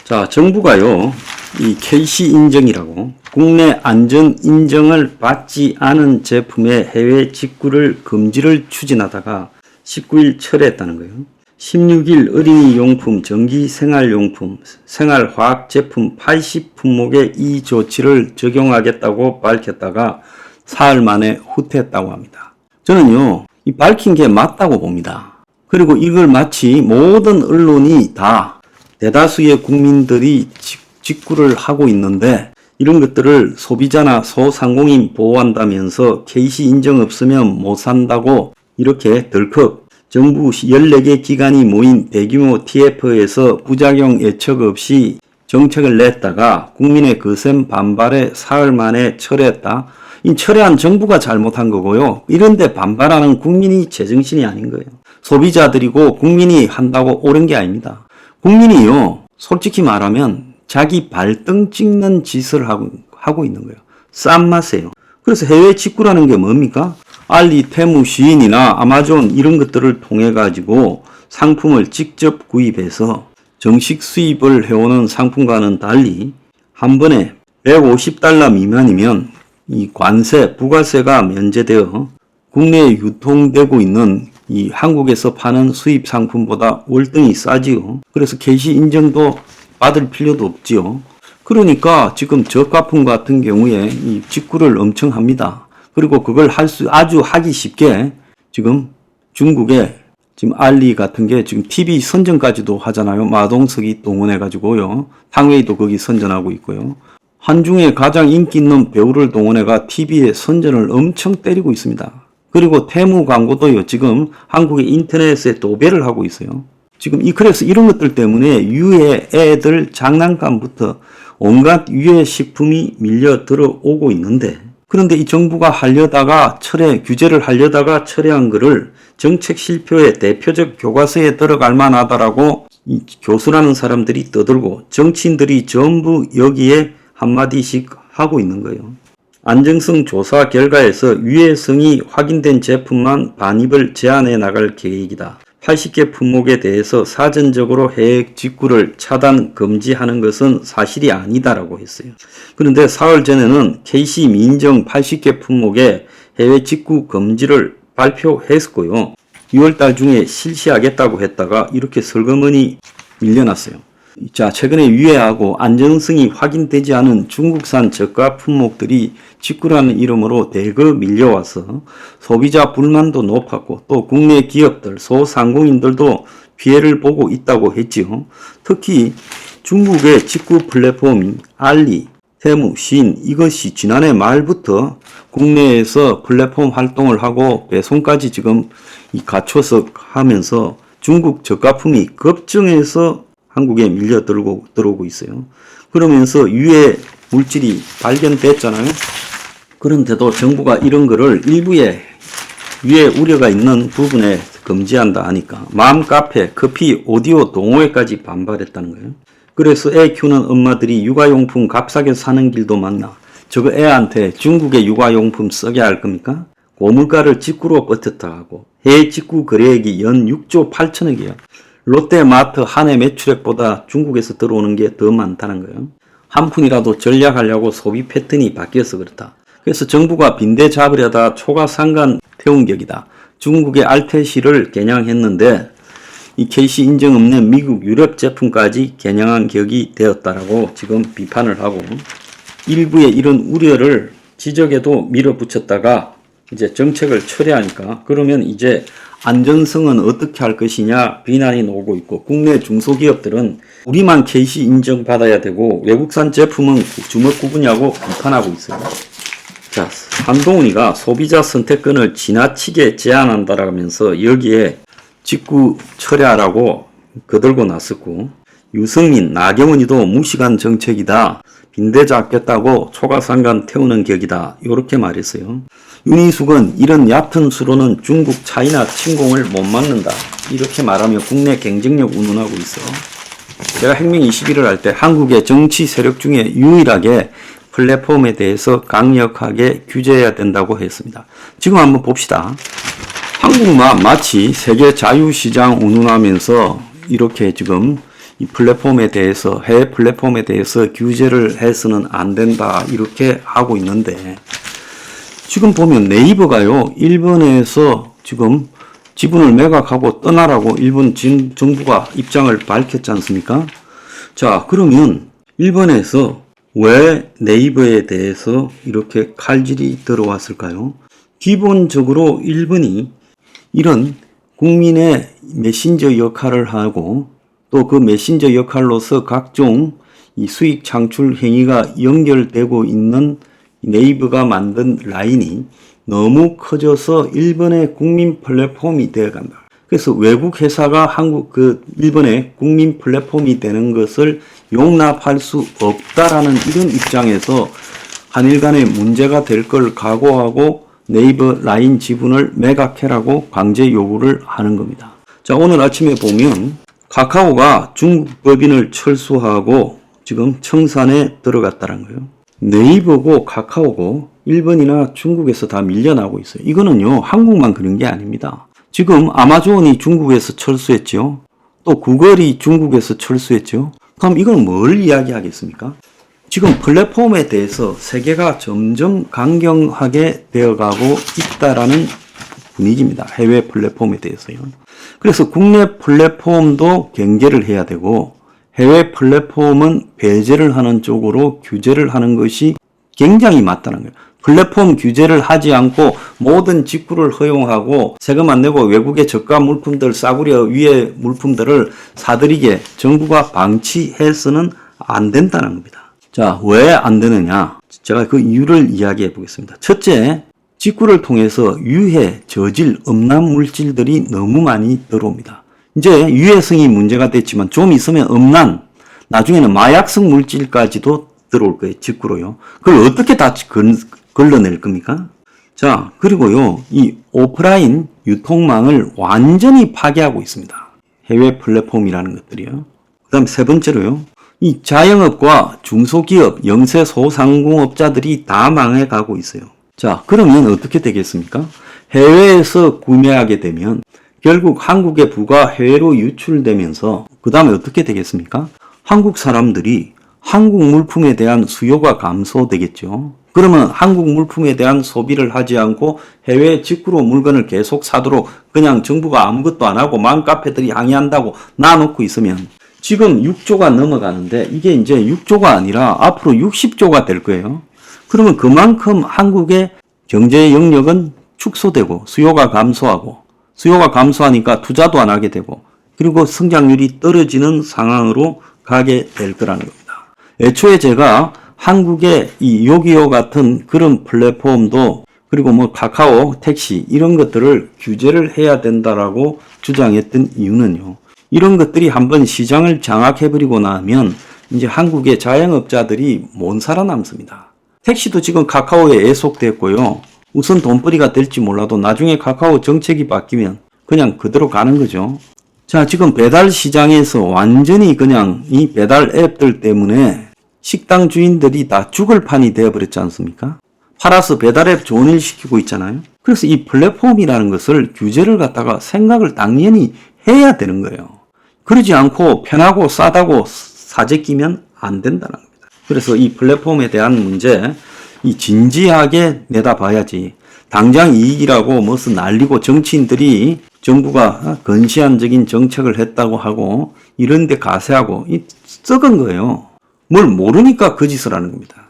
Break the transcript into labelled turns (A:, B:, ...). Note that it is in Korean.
A: 자, 정부가요, 이 KC 인정이라고 국내 안전 인정을 받지 않은 제품의 해외 직구를 금지를 추진하다가 19일 철회했다는 거예요. 16일 어린이용품, 전기생활용품, 생활화학 제품 80품목에 이 조치를 적용하겠다고 밝혔다가 사흘 만에 후퇴했다고 합니다. 저는요, 이 밝힌 게 맞다고 봅니다. 그리고 이걸 마치 모든 언론이 다 대다수의 국민들이 직구를 하고 있는데 이런 것들을 소비자나 소상공인 보호한다면서 KC 인정 없으면 못 산다고 이렇게 덜컥 정부 14개 기관이 모인 대규모 TF에서 부작용 예측 없이 정책을 냈다가 국민의 거센 반발에 사흘 만에 철회했다. 이 철회한 정부가 잘못한 거고요. 이런데 반발하는 국민이 제정신이 아닌 거예요. 소비자들이고 국민이 한다고 옳은 게 아닙니다. 국민이요, 솔직히 말하면 자기 발등 찍는 짓을 하고 있는 거예요. 싼 맛이에요. 그래서 해외 직구라는 게 뭡니까? 알리, 테무, 쉬인이나 아마존 이런 것들을 통해 가지고 상품을 직접 구입해서 정식 수입을 해오는 상품과는 달리 한 번에 $150 미만이면 이 관세, 부가세가 면제되어 국내에 유통되고 있는 이 한국에서 파는 수입 상품보다 월등히 싸지요. 그래서 KC 인정도 받을 필요도 없지요. 그러니까 지금 저가품 같은 경우에 이 직구를 엄청 합니다. 그리고 그걸 아주 하기 쉽게 지금 중국에 지금 알리 같은 게 지금 TV 선전까지도 하잖아요. 마동석이 동원해가지고요. 탕웨이도 거기 선전하고 있고요. 한중에 가장 인기 있는 배우를 동원해가 TV에 선전을 엄청 때리고 있습니다. 그리고 테무 광고도요, 지금 한국의 인터넷에 도배를 하고 있어요. 지금 그래서 이런 것들 때문에 유해 애들 장난감부터 온갖 유해 식품이 밀려 들어오고 있는데, 그런데 이 정부가 규제를 하려다가 철회한 거를 정책 실표의 대표적 교과서에 들어갈 만하다라고 이 교수라는 사람들이 떠들고 정치인들이 전부 여기에 한마디씩 하고 있는 거예요. 안정성 조사 결과에서 유해성이 확인된 제품만 반입을 제한해 나갈 계획이다. 80개 품목에 대해서 사전적으로 해외 직구를 차단 금지하는 것은 사실이 아니다라고 했어요. 그런데 사흘 전에는 KC 미인정 80개 품목에 해외 직구 금지를 발표했고요. 6월달 중에 실시하겠다고 했다가 이렇게 슬그머니 밀려났어요. 자, 최근에 유해하고 안정성이 확인되지 않은 중국산 저가 품목들이 직구라는 이름으로 대거 밀려와서 소비자 불만도 높았고 또 국내 기업들, 소상공인들도 피해를 보고 있다고 했지요. 특히 중국의 직구 플랫폼인 알리, 테무, 신 이것이 지난해 말부터 국내에서 플랫폼 활동을 하고 배송까지 지금 갖춰서 하면서 중국 저가품이 급증해서 한국에 밀려 들어오고 있어요. 그러면서 유해 물질이 발견됐잖아요. 그런데도 정부가 이런 거를 일부에 유해 우려가 있는 부분에 금지한다 하니까 맘카페, 커피, 오디오 동호회까지 반발했다는 거예요. 그래서 애 키우는 엄마들이 육아용품 값싸게 사는 길도 많나? 저거 애한테 중국의 육아용품 쓰게 할 겁니까? 고물가를 직구로 버텼다 하고 해외 직구 거래액이 연 6조 8천억이에요. 롯데마트 한 해 매출액보다 중국에서 들어오는 게 더 많다는 거예요. 한 푼이라도 절약하려고 소비 패턴이 바뀌어서 그렇다. 그래서 정부가 빈대 잡으려다 초과상간 태운 격이다. 중국의 알테시를 겨냥했는데 이 KC 인정 없는 미국, 유럽 제품까지 겨냥한 격이 되었다라고 지금 비판을 하고 일부의 이런 우려를 지적에도 밀어붙였다가 이제 정책을 철회하니까 그러면 이제 안전성은 어떻게 할 것이냐 비난이 나오고 있고 국내 중소기업들은 우리만 KC 인정받아야 되고 외국산 제품은 주먹구구냐고 비판하고 있어요. 자, 한동훈이가 소비자 선택권을 지나치게 제한한다라면서 여기에 직구 철회하라고 거들고 나섰고 유승민, 나경원이도 무식한 정책이다. 빈대 잡겠다고 초과상간 태우는 격이다. 이렇게 말했어요. 윤희숙은 이런 얕은 수로는 중국, 차이나 침공을 못 막는다. 이렇게 말하며 국내 경쟁력 운운하고 있어. 제가 핵명 21을 할 때 한국의 정치 세력 중에 유일하게 플랫폼에 대해서 강력하게 규제해야 된다고 했습니다. 지금 한번 봅시다. 한국만 마치 세계 자유시장 운운하면서 이렇게 지금 이 플랫폼에 대해서, 해외 플랫폼에 대해서 규제를 해서는 안 된다 이렇게 하고 있는데, 지금 보면 네이버가요, 일본에서 지금 지분을 매각하고 떠나라고 일본 정부가 입장을 밝혔지 않습니까? 자, 그러면 일본에서 왜 네이버에 대해서 이렇게 칼질이 들어왔을까요? 기본적으로 일본이 이런 국민의 메신저 역할을 하고 또 그 메신저 역할로서 각종 이 수익 창출 행위가 연결되고 있는 네이버가 만든 라인이 너무 커져서 일본의 국민 플랫폼이 되어 간다. 그래서 외국 회사가 일본의 국민 플랫폼이 되는 것을 용납할 수 없다라는 이런 입장에서 한일 간에 문제가 될 걸 각오하고 네이버 라인 지분을 매각해라고 강제 요구를 하는 겁니다. 자, 오늘 아침에 보면 카카오가 중국 법인을 철수하고 지금 청산에 들어갔다는 거예요. 네이버고 카카오고 일본이나 중국에서 다 밀려나고 있어요. 이거는요, 한국만 그런 게 아닙니다. 지금 아마존이 중국에서 철수했죠. 또 구글이 중국에서 철수했죠. 그럼 이건 뭘 이야기하겠습니까? 지금 플랫폼에 대해서 세계가 점점 강경하게 되어가고 있다라는 분위기입니다. 해외 플랫폼에 대해서요. 그래서 국내 플랫폼도 경계를 해야 되고 해외 플랫폼은 배제를 하는 쪽으로 규제를 하는 것이 굉장히 맞다는 거예요. 플랫폼 규제를 하지 않고 모든 직구를 허용하고 세금 안 내고 외국의 저가 물품들, 싸구려 위의 물품들을 사들이게 정부가 방치해서는 안 된다는 겁니다. 자, 왜 안 되느냐? 제가 그 이유를 이야기해 보겠습니다. 첫째, 직구를 통해서 유해, 저질, 음란 물질들이 너무 많이 들어옵니다. 이제 유해성이 문제가 됐지만 좀 있으면 음란, 나중에는 마약성 물질까지도 들어올 거예요. 직구로요. 그걸 어떻게 다 걸러낼 겁니까? 자, 그리고요, 이 오프라인 유통망을 완전히 파괴하고 있습니다. 해외 플랫폼이라는 것들이요. 그 다음 세 번째로요, 이 자영업과 중소기업, 영세 소상공업자들이 다 망해가고 있어요. 자, 그러면 어떻게 되겠습니까? 해외에서 구매하게 되면 결국 한국의 부가 해외로 유출되면서 그 다음에 어떻게 되겠습니까? 한국 사람들이 한국 물품에 대한 수요가 감소되겠죠. 그러면 한국 물품에 대한 소비를 하지 않고 해외 직구로 물건을 계속 사도록 그냥 정부가 아무것도 안 하고 맘카페들이 항의한다고 놔놓고 있으면 지금 6조가 넘어가는데 이게 이제 6조가 아니라 앞으로 60조가 될 거예요. 그러면 그만큼 한국의 경제 영역은 축소되고 수요가 감소하고 수요가 감소하니까 투자도 안 하게 되고 그리고 성장률이 떨어지는 상황으로 가게 될 거라는 겁니다. 애초에 제가 한국의 이 요기요 같은 그런 플랫폼도 그리고 뭐 카카오, 택시 이런 것들을 규제를 해야 된다라고 주장했던 이유는요. 이런 것들이 한번 시장을 장악해버리고 나면 이제 한국의 자영업자들이 못 살아남습니다. 택시도 지금 카카오에 애속됐고요. 우선 돈벌이가 될지 몰라도 나중에 카카오 정책이 바뀌면 그냥 그대로 가는 거죠. 자, 지금 배달 시장에서 완전히 그냥 이 배달 앱들 때문에 식당 주인들이 다 죽을 판이 되어버렸지 않습니까? 팔아서 배달앱 좋은 일 시키고 있잖아요. 그래서 이 플랫폼이라는 것을 규제를 갖다가 생각을 당연히 해야 되는 거예요. 그러지 않고 편하고 싸다고 사재 끼면 안 된다는 겁니다. 그래서 이 플랫폼에 대한 문제 이 진지하게 내다봐야지 당장 이익이라고 무슨 날리고 정치인들이 정부가 건시안적인 정책을 했다고 하고 이런 데 가세하고 이 썩은 거예요. 뭘 모르니까 그 짓을 하는 겁니다.